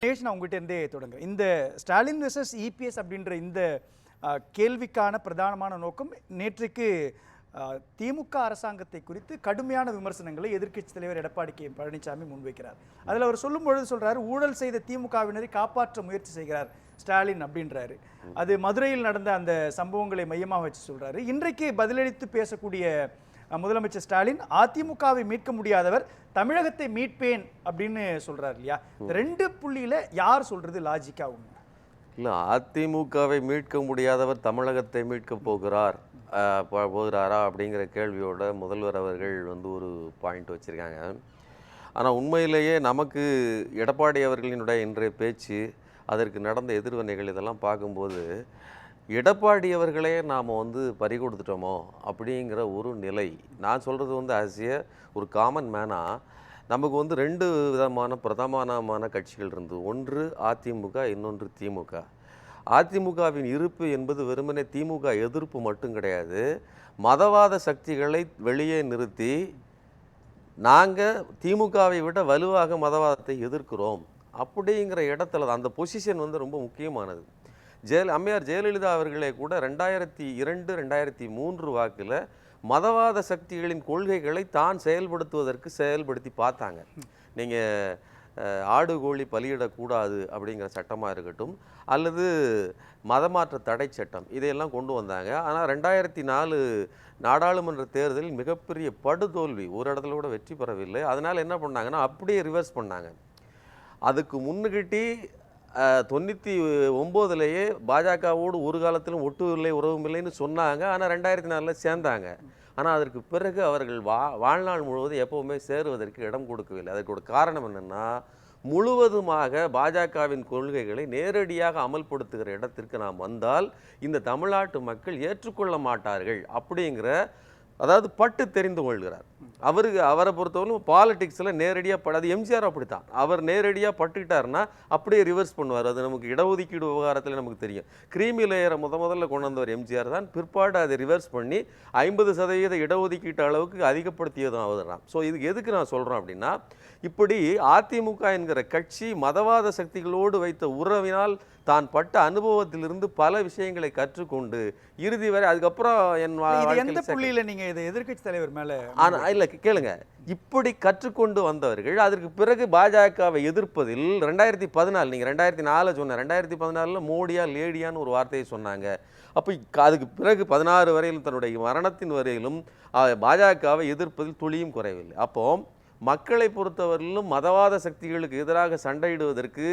நான் உங்ககிட்ட இருந்தே தொடங்குறேன். இந்த ஸ்டாலின் வெர்சஸ் இபிஎஸ் அப்படின்ற இந்த கேள்விக்கான பிரதானமான நோக்கம் நேற்றைக்கு திமுக அரசாங்கத்தை குறித்து கடுமையான விமர்சனங்களை எதிர்க்கட்சி தலைவர் எடப்பாடி கே பழனிசாமி முன்வைக்கிறார். அதில் அவர் சொல்லும் பொழுது சொல்றாரு, ஊழல் செய்த திமுகவினரை காப்பாற்ற முயற்சி செய்கிறார் ஸ்டாலின் அப்படின்றாரு. அது மதுரையில் நடந்த அந்த சம்பவங்களை மையமாக வச்சு சொல்றாரு. இன்றைக்கு பதிலளித்து பேசக்கூடிய முதலமைச்சர் ஸ்டாலின் அதிமுகவை மீட்க முடியாதவர் தமிழகத்தை மீட்பேன் அப்படின்னு சொல்றாரு இல்லையா? ரெண்டு புள்ளியில யார் சொல்றது லாஜிக்கா உண்மை? இல்லை, அதிமுகவை மீட்க முடியாதவர் தமிழகத்தை மீட்க போகிறாரா அப்படிங்கிற கேள்வியோட முதல்வர் அவர்கள் ஒரு பாயிண்ட் வச்சுருக்காங்க. ஆனால் உண்மையிலேயே நமக்கு எடப்பாடி அவர்களினுடைய இன்றைய பேச்சு, அதற்கு நடந்த எதிர்வினைகள் இதெல்லாம் பார்க்கும்போது எடப்பாடி அவர்களே நாம் பறி கொடுத்துட்டோமோ அப்படிங்கிற ஒரு நிலை. நான் சொல்கிறது ஆசிய ஒரு காமன் மேனாக நமக்கு ரெண்டு விதமான பிரதானமான கட்சிகள் இருந்தது. ஒன்று அதிமுக, இன்னொன்று திமுக. அதிமுகவின் இருப்பு என்பது வெறுமனே திமுக எதிர்ப்பு மட்டும் கிடையாது. மதவாத சக்திகளை வெளியே நிறுத்தி நாங்கள் திமுகவை விட வலுவாக மதவாதத்தை எதிர்க்கிறோம் அப்படிங்கிற இடத்துல அந்த பொசிஷன் ரொம்ப முக்கியமானது. அம்மையார் ஜெயலலிதா அவர்களே கூட 2002, 2003 வாக்கில் மதவாத சக்திகளின் கொள்கைகளை தான் செயல்படுத்தி பார்த்தாங்க. நீங்கள் ஆடு கோழி பலியிடக்கூடாது அப்படிங்கிற சட்டமாக இருக்கட்டும், அல்லது மதமாற்ற தடை சட்டம், இதையெல்லாம் கொண்டு வந்தாங்க. ஆனால் 2004 நாடாளுமன்ற தேர்தலில் மிகப்பெரிய படுதோல்வி, ஒரு இடத்துல கூட வெற்றி பெறவில்லை. அதனால் என்ன பண்ணாங்கன்னா அப்படியே ரிவர்ஸ் பண்ணாங்க. அதுக்கு முன்னுக்கிட்டி 99லேயே பாஜகவோடு ஒரு காலத்திலும் ஒட்டு இல்லை உறவும் இல்லைன்னு சொன்னாங்க. ஆனால் 2004 சேர்ந்தாங்க. ஆனால் அதற்கு பிறகு அவர்கள் வாழ்நாள் முழுவதும் எப்போவுமே சேருவதற்கு இடம் கொடுக்கவில்லை. அதற்கோட காரணம் என்னென்னா, முழுவதுமாக பாஜகவின் கொள்கைகளை நேரடியாக அமல்படுத்துகிற இடத்திற்கு நாம் வந்தால் இந்த தமிழ்நாட்டு மக்கள் ஏற்றுக்கொள்ள மாட்டார்கள் அப்படிங்கிற, அதாவது பட்டு தெரிந்து கொள்கிறார். அவரை பொறுத்தவரைக்கும் பாலிடிக்ஸில் நேரடியாக படாது. எம்ஜிஆர் அப்படித்தான், அவர் நேரடியாக பட்டுக்கிட்டாருன்னா அப்படியே ரிவர்ஸ் பண்ணுவார். அது நமக்கு இடஒதுக்கீடு விவகாரத்தில் நமக்கு தெரியும். கிரீமி லேயரை முதல்ல கொண்டு வந்தவர் எம்ஜிஆர் தான். பிற்பாடு அதை ரிவர்ஸ் பண்ணி 50% இடஒதுக்கீட்டு அளவுக்கு அதிகப்படுத்தியதும் அவர் தான். ஸோ இதுக்கு எதுக்கு நான் சொல்கிறேன் அப்படின்னா, இப்படி அதிமுக என்கிற கட்சி மதவாத சக்திகளோடு வைத்த உறவினால் தான் பட்ட அனுபவத்திலிருந்து பல விஷயங்களை கற்றுக்கொண்டு இறுதி வரை, அதுக்கப்புறம் எந்த புள்ளியில நீங்க இதை எதிர்க்கட்சி தலைவர் மேல இல்ல கேளுங்க, இப்படி கற்றுக்கொண்டு வந்தவர்கள் அதற்கு பிறகு பாஜகவை எதிர்ப்பதில் 2014, நீங்க 2004 சொன்ன 2014 மோடியா லேடியான்னு ஒரு வார்த்தையை சொன்னாங்க. அப்போ அதுக்கு பிறகு 16 வரையிலும் தன்னுடைய மரணத்தின் வரையிலும் பாஜகவை எதிர்ப்பதில் துளியும் குறையவில்லை. அப்போ மக்களை பொறுத்தவரையிலும் மதவாத சக்திகளுக்கு எதிராக சண்டையிடுவதற்கு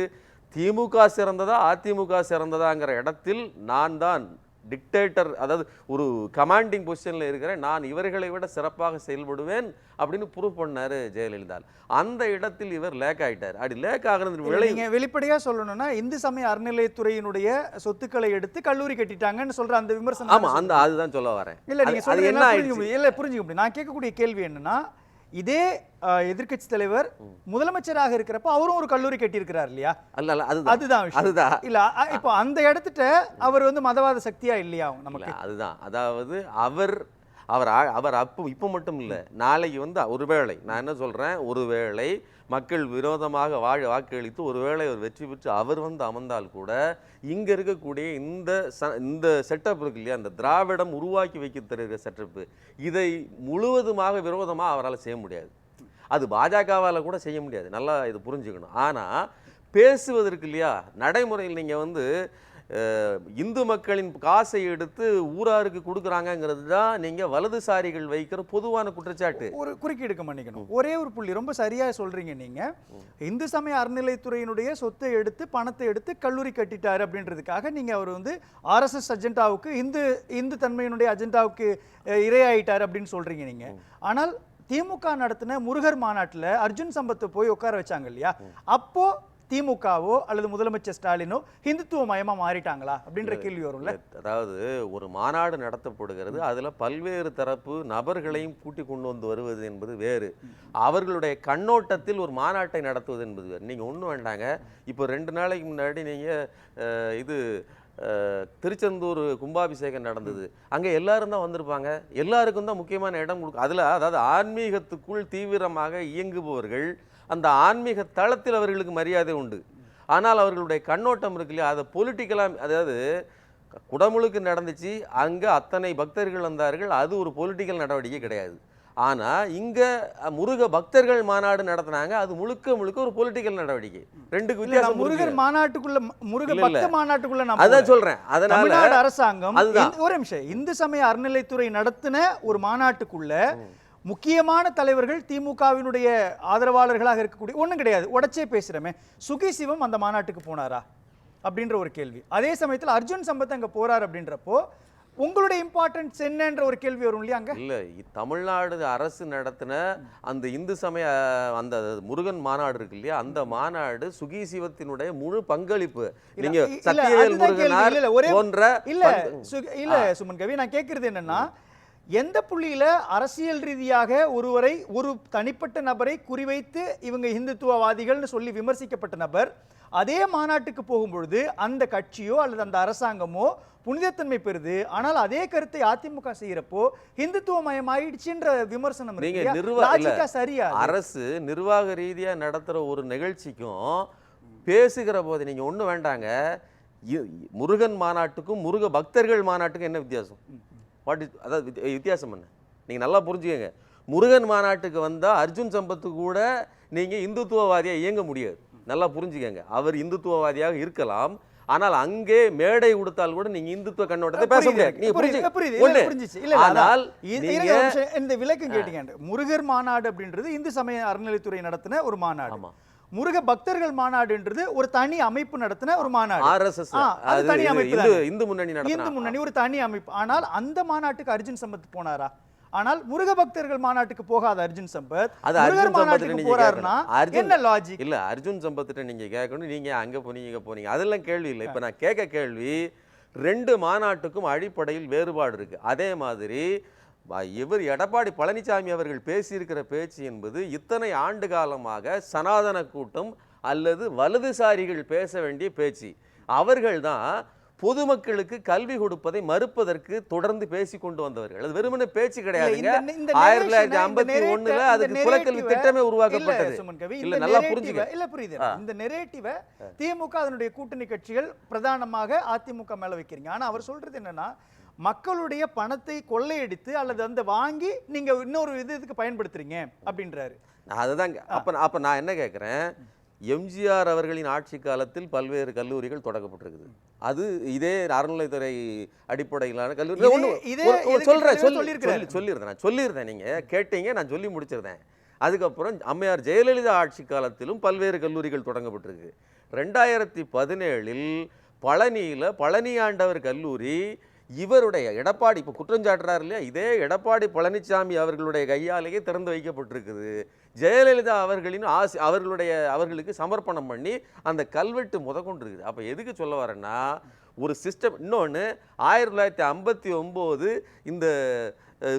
திமுக சிறந்ததா அதிமுக சிறந்ததாங்கிற இடத்தில் நான் தான் டிக்டேட்டர், அதாவது ஒரு கமாண்டிங் பொசிஷனில் இருக்கிறேன், நான் இவர்களை விட சிறப்பாக செயல்படுவேன் அப்படின்னு ப்ரூவ் பண்ணார் ஜெயலலிதா. அந்த இடத்தில் இவர் லேக் ஆகிட்டார். அப்படி லேக் ஆகிறது நீங்கள் வெளிப்படையாக சொல்லணும்னா இந்து சமய அறநிலையத்துறையினுடைய சொத்துக்களை எடுத்து கல்லூரி கட்டிட்டாங்கன்னு சொல்கிற அந்த விமர்சனம். ஆமாம், அதுதான் சொல்ல வரேன். இல்லை நீங்கள் சொல்ல என்ன புரிஞ்சுக்க முடியும். நான் கேட்கக்கூடிய கேள்வி என்னன்னா, இதே எதிர்க்கட்சி தலைவர் முதலமைச்சராக இருக்கிறப்ப அவரும் ஒரு கல்லூரி கட்டியிருக்கிறார் இல்லையா? அதுதான் இல்ல, இப்போ அந்த இடத்துட்ட அவர் மதவாத சக்தியா இல்லையா நமக்கு? அதுதான், அதாவது அவர் இப்போ மட்டும் இல்லை, நாளைக்கு ஒருவேளை நான் என்ன சொல்றேன், ஒருவேளை மக்கள் விரோதமாக வாக்களித்து ஒருவேளை அவர் வெற்றி பெற்று அவர் அமர்ந்தால் கூட இங்க இருக்கக்கூடிய இந்த செட்டப் இருக்கு இல்லையா, அந்த திராவிடம் உருவாக்கி வைக்க தருகிற செட்டப், இதை முழுவதுமாக விரோதமாக அவரால் செய்ய முடியாது. அது பாஜகவால் கூட செய்ய முடியாது, நல்லா இது புரிஞ்சுக்கணும். ஆனால் பேசுவதற்கு இல்லையா, நடைமுறையில் நீங்கள் இந்து மக்களின் காசை எடுத்து ஊராருக்கு கொடுக்குறாங்கிறது தான் நீங்கள் வலதுசாரிகள் வைக்கிற பொதுவான குற்றச்சாட்டு. ஒரு குறுக்கீடுக்க மன்னிக்கணும், ஒரே ஒரு புள்ளி ரொம்ப சரியாக சொல்கிறீங்க. நீங்கள் இந்து சமய அறநிலைத்துறையினுடைய சொத்தை எடுத்து பணத்தை எடுத்து கல்லூரி கட்டிட்டார் அப்படின்றதுக்காக நீங்கள் அவர் ஆர்எஸ்எஸ் அஜெண்டாவுக்கு இந்து தன்மையினுடைய அஜெண்டாவுக்கு இரையாயிட்டார் அப்படின்னு சொல்கிறீங்க நீங்கள். ஆனால் திமுக நடத்தின முருகர் மாநாட்டில் அர்ஜுன் சம்பத்தை போய் உட்கார வச்சாங்க இல்லையா, அப்போ திமுகவோ அல்லது முதலமைச்சர் ஸ்டாலினோ ஹிந்துத்துவ மயமா மாறிட்டாங்களா அப்படின்ற கேள்வி வரும்ல. அதாவது ஒரு மாநாடு நடத்தப்படுகிறது, அதுல பல்வேறு தரப்பு நபர்களையும் கூட்டி கொண்டு வருவது என்பது வேறு, அவர்களுடைய கண்ணோட்டத்தில் ஒரு மாநாட்டை நடத்துவது என்பது வேறு. நீங்க ஒன்றும் வேண்டாங்க, இப்போ 2 நாளைக்கு முன்னாடி நீங்க இது திருச்செந்தூர் கும்பாபிஷேகம் நடந்தது, அங்கே எல்லாரும் தான் வந்திருப்பாங்க, எல்லாருக்கும் தான் முக்கியமான இடம் கொடுக்கும். அதில் அதாவது ஆன்மீகத்துக்குள் தீவிரமாக இயங்குபவர்கள், அந்த ஆன்மீக தளத்தில் அவர்களுக்கு மரியாதை உண்டு. ஆனால் அவர்களுடைய கண்ணோட்டம் இருக்கு இல்லையா, அதை பொலிட்டிக்கலாக, அதாவது குடமுழுக்கு நடந்துச்சு, அங்கே அத்தனை பக்தர்கள் வந்தார்கள், அது ஒரு பொலிட்டிக்கல் நடவடிக்கை கிடையாது. ஆனால் இங்கே முருக பக்தர்கள் மாநாடு நடத்தினாங்க, அது முழுக்க முழுக்க ஒரு பொலிட்டிக்கல் நடவடிக்கை. ரெண்டுக்கு வித்தியாசம். முருகர் மாநாட்டுக்குள்ள, முருக பக்த மாநாட்டுக்குள்ள நான் அதான் சொல்றேன். அதனால தமிழ்நாடு அரசாங்கம் ஒரு நிமிஷம், இந்து சமய அறநிலைத்துறை நடத்தின ஒரு மாநாட்டுக்குள்ள முக்கியமான தலைவர்கள் திமுகவினுடைய ஆதரவாளர்களாக இருக்கக்கூடிய ஒண்ணும் கிடையாது, உடச்சே பேசுறமே. சுகி சிவம் அந்த மாநாட்டுக்கு போனாரா அப்படின்ற ஒரு கேள்வி. அதே சமயத்தில் அர்ஜுன் சம்பத் அங்க போறார் அப்படின்றப்போ உங்களுடைய இம்பார்ட்டன்ஸ் என்னன்ற ஒரு கேள்வி வரும் இல்லையா? அங்க இல்ல, தமிழ்நாடு அரசு நடத்தின அந்த இந்து சமய அந்த முருகன் மாநாடு இருக்கு இல்லையா, அந்த மாநாடு சுகி சிவத்தினுடைய முழு பங்களிப்பு. நீங்க சத்தியவேல் முருகனார் போன்ற இல்ல சுமன் கவி, நான் கேட்கறது என்னன்னா, எந்த புள்ளியில அரசியல் ரீதியாக ஒருவரை, ஒரு தனிப்பட்ட நபரை குறிவைத்து இவங்க இந்துத்துவவாதிகள்னு சொல்லி விமர்சிக்கப்பட்ட நபர் அதே மாநாட்டுக்கு போகும்பொழுது அந்த கட்சியோ அல்லது அந்த அரசாங்கமோ புனிதத்தன்மை பெறுது, ஆனால் அதே கருத்தை அதிமுக செய்யறப்போ இந்துத்துவமயம் ஆயிடுச்சுன்ற விமர்சனம் சரியா? அரசு நிர்வாக ரீதியா நடத்துற ஒரு நிகழ்ச்சிக்கும் பேசுகிற போது நீங்க ஒண்ணு வேண்டாங்க, முருகன் மாநாட்டுக்கும் முருக பக்தர்கள் மாநாட்டுக்கும் என்ன வித்தியாசம்? அதாவது வித்தியாசம் என்ன நீங்க நல்லா புரிஞ்சுக்கங்க. முருகன் மாநாட்டுக்கு வந்தா அர்ஜுன் சம்பத்து கூட நீங்க இந்துத்துவவாதியா இயங்க முடியாது, நல்லா புரிஞ்சுக்கங்க. அவர் இந்துத்துவவாதியாக இருக்கலாம், ஆனால் அங்கே மேடை கொடுத்தால் கூட நீங்க இந்துத்துவ கண்ணோட்டத்தை பேச முடியாது. இந்த விளக்கம் கேட்டீங்க. முருகர் மாநாடு அப்படின்றது இந்து சமய அறநிலைத்துறை நடத்தின ஒரு மாநாடு, முருக பக்தர்கள் மாநாடுன்றது ஒரு தனி அமைப்பு நடத்தின ஒரு மாநாடு. RSS தனி அமைப்பு, இந்து முன்னணி ஒரு தனி அமைப்பு. ஆனால் அந்த மாநாட்டுக்கு அர்ஜுன் சம்பத் போனாரா? ஆனால் முருக பக்தர்கள் மாநாட்டுக்கு போகாத அர்ஜுன் சம்பத் முருகர் மாநாட்டுக்கு போறாருன்னா என்ன லாஜிக்? இல்ல, அர்ஜுன் சம்பத்திட்ட நீங்க கேட்கணும், நீங்க அங்க போனீங்க அதெல்லாம் கேள்வி இல்லை. இப்ப நான் கேட்க கேள்வி, 2 மாநாட்டுக்கும் அடிப்படையில் வேறுபாடு இருக்கு. அதே மாதிரி இவர் எடப்பாடி பழனிசாமி அவர்கள் பேசியிருக்கிற பேச்சு என்பது இத்தனை ஆண்டு காலமாக சனாதன கூட்டம் அல்லது வலதுசாரிகள் பேச வேண்டிய பேச்சு. அவர்கள் தான் பொதுமக்களுக்கு கல்வி கொடுப்பதை மறுப்பதற்கு தொடர்ந்து பேசி கொண்டு வந்தவர்கள். அது வெறுமனே பேச்சு கிடையாதுங்க. 1951 அதுக்கு குலக்கல்வி திட்டமே உருவாக்கப்பட்டது. இல்ல, நல்லா புரிஞ்சுக்க. இல்ல புரியுது. இந்த நெரேட்டிவை திமுக அதனுடைய கூட்டணி கட்சிகள் பிரதானமாக அதிமுக மேல வைக்கிறீங்க. ஆனா அவர் சொல்றது என்னன்னா, மக்களுடைய பணத்தை கொள்ளையடித்து அல்லது அந்த வாங்கி நீங்க இன்னொரு இதுக்கு பயன்படுத்துறீங்க அப்படின்றாரு. அதுதாங்க. அப்ப நான் என்ன கேட்கிறேன், எம்ஜிஆர் அவர்களின் ஆட்சி காலத்தில் பல்வேறு கல்லூரிகள் தொடங்கப்பட்டிருக்குது. அது இதே அறநிலைத்துறை அடிப்படையிலான கல்லூரி. சொல்லியிருந்தேன், நீங்க கேட்டீங்க, நான் சொல்லி முடிச்சிருந்தேன். அதுக்கப்புறம் அம்மையார் ஜெயலலிதா ஆட்சி காலத்திலும் பல்வேறு கல்லூரிகள் தொடங்கப்பட்டிருக்கு. 2017 பழனியில பழனி ஆண்டவர் கல்லூரி இவருடைய எடப்பாடி இப்போ குற்றஞ்சாட்டுறாரு இல்லையா, இதே எடப்பாடி பழனிசாமி அவர்களுடைய கையாலேயே திறந்து வைக்கப்பட்டிருக்குது. ஜெயலலிதா அவர்களின் அவர்களுக்கு சமர்ப்பணம் பண்ணி அந்த கல்வெட்டு முதற்கொண்டு இருக்குது. அப்போ எதுக்கு சொல்ல வரேன்னா, ஒரு சிஸ்டம். இன்னொன்று, 1959 இந்த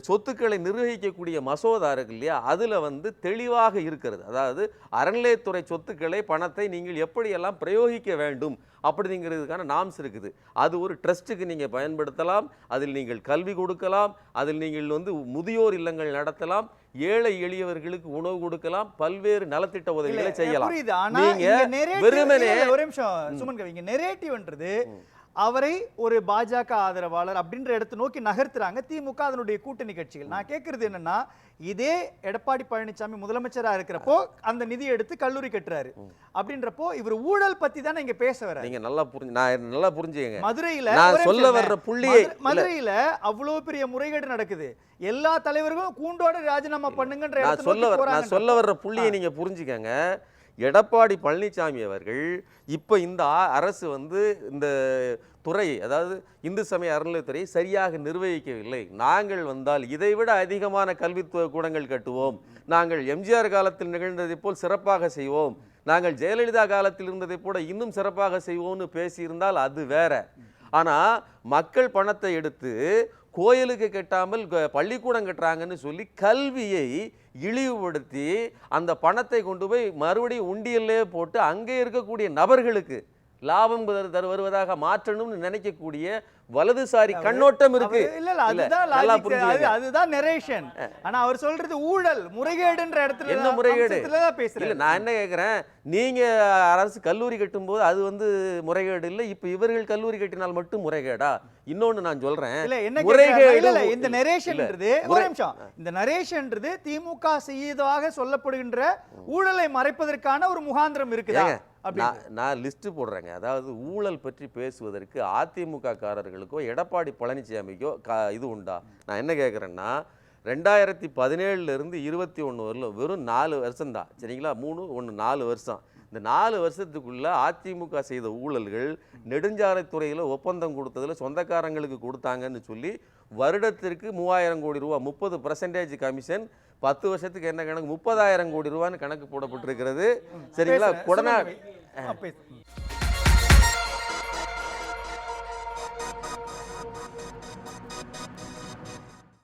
சொத்துக்களை நிர்வகிக்கக்கூடிய மசோதா இருக்கு இல்லையா, அதில் தெளிவாக இருக்கிறது. அதாவது அறநிலையத்துறை சொத்துக்களை, பணத்தை நீங்கள் எப்படியெல்லாம் பிரயோகிக்க வேண்டும் அப்படிங்கிறதுக்கான நாம்ஸ் இருக்குது. அது ஒரு ட்ரஸ்ட்டுக்கு நீங்கள் பயன்படுத்தலாம், அதில் நீங்கள் கல்வி கொடுக்கலாம், அதில் நீங்கள் முதியோர் இல்லங்கள் நடத்தலாம், ஏழை எளியவர்களுக்கு உணவு கொடுக்கலாம், பல்வேறு நலத்திட்ட உதவிகளை செய்யலாம். நீங்க வெறுமனே ஒரு நிமிஷம் சுமன் கவி, நெரேட்டிவ்ன்றது அவரை ஒரு பாஜக ஆதரவாளர் அப்படின்ற இடத்தை நோக்கி நகர்த்துறாங்க திமுக அதனுடைய கூட்டணி கட்சிகள். நான் கேட்கறது என்னன்னா, இதே எடப்பாடி பழனிசாமி முதலமைச்சரா இருக்கிறப்போ அந்த நிதியை எடுத்து கல்லூரி கட்டுறாரு அப்படின்றப்போ இவர் ஊழல் பத்தி தானே இங்க பேச வர. நீங்க நல்லா புரிஞ்சுங்க. மதுரையில அவ்வளவு பெரிய முறைகேடு நடக்குது, எல்லா தலைவர்களும் கூண்டோட ராஜினாமா பண்ணுங்கன்ற நான் சொல்ல வர்ற புள்ளியை நீங்க புரிஞ்சுக்கங்க. எடப்பாடி பழனிசாமி அவர்கள் இப்போ இந்த அரசு இந்த துறை, அதாவது இந்து சமய அறநிலையத்துறையை சரியாக நிர்வகிக்கவில்லை. நாங்கள் வந்தால் இதைவிட அதிகமான கல்வித்துவ கூடங்கள் கட்டுவோம், நாங்கள் எம்ஜிஆர் காலத்தில் நிகழ்ந்ததை போல் சிறப்பாக செய்வோம், நாங்கள் ஜெயலலிதா காலத்தில் இருந்ததை போல இன்னும் சிறப்பாக செய்வோம்னு பேசியிருந்தால் அது வேற. ஆனால் மக்கள் பணத்தை எடுத்து கோயிலுக்கு கட்டாமல் பள்ளிக்கூடம் கட்டுறாங்கன்னு சொல்லி கல்வியை இழிவுபடுத்தி அந்த பணத்தை கொண்டு போய் மறுபடியும் உண்டியல்லே போட்டு அங்கே இருக்கக்கூடிய நபர்களுக்கு, லாபம் வருவதாக மாற்றணும்னு நினைக்கக்கூடிய வலதுசாரி கண்ணோட்டம் இருக்கு. இல்ல அதுதான் நல்லா logic. புரிஞ்சுக்கங்க. அதுதான் நரேஷன். ஆனா அவர் சொல்றது ஊழல் முறைகேடுன்ற இடத்துல என்ன முறைகேடு தான் பேசுறேன். இல்ல நான் என்ன கேக்குறேன், நீங்க அரசு கல்லூரி கட்டும்போது அது முறைகேடு இல்ல, இப்ப இவர்கள் கல்லூரி கட்டினால் மட்டும் முறைகேடா? இன்னொன்னு நான் சொல்றேன், இல்ல என்ன முறைகேடு இல்ல இந்த நரேஷன்ன்றது ஒரு நிமிஷம், இந்த நரேஷன்ன்றது திமுக செய்ததாக சொல்லப்படுகின்ற ஊழலை மறைப்பதற்கான ஒரு முகாந்திரம் இருக்குதா? நான் லிஸ்ட் போடுறேங்க. அதாவது ஊழல் பற்றி பேசுவதற்கு அதிமுக காரர்களுக்கோ எடப்பாடி பழனிசாமிக்கோ இது உண்டா? நான் என்ன கேட்குறேன்னா, 2017 இருந்து 21 வரலும் வெறும் 4 வருஷம் தான், சரிங்களா? 4 வருஷம். இந்த 4 வருஷத்துக்குள்ள அதிமுக செய்த ஊழல்கள், நெடுஞ்சாலைத்துறையில் ஒப்பந்தம் கொடுத்ததில் சொந்தக்காரங்களுக்கு கொடுத்தாங்கன்னு சொல்லி வருடத்திற்கு 3000 கோடி ரூபா, 30% கமிஷன், 10 வருஷத்துக்கு என்ன கணக்கு, 30,000 கோடி ரூபான்னு கணக்கு போடப்பட்டிருக்கிறது. சரிங்களா? கொடநாடு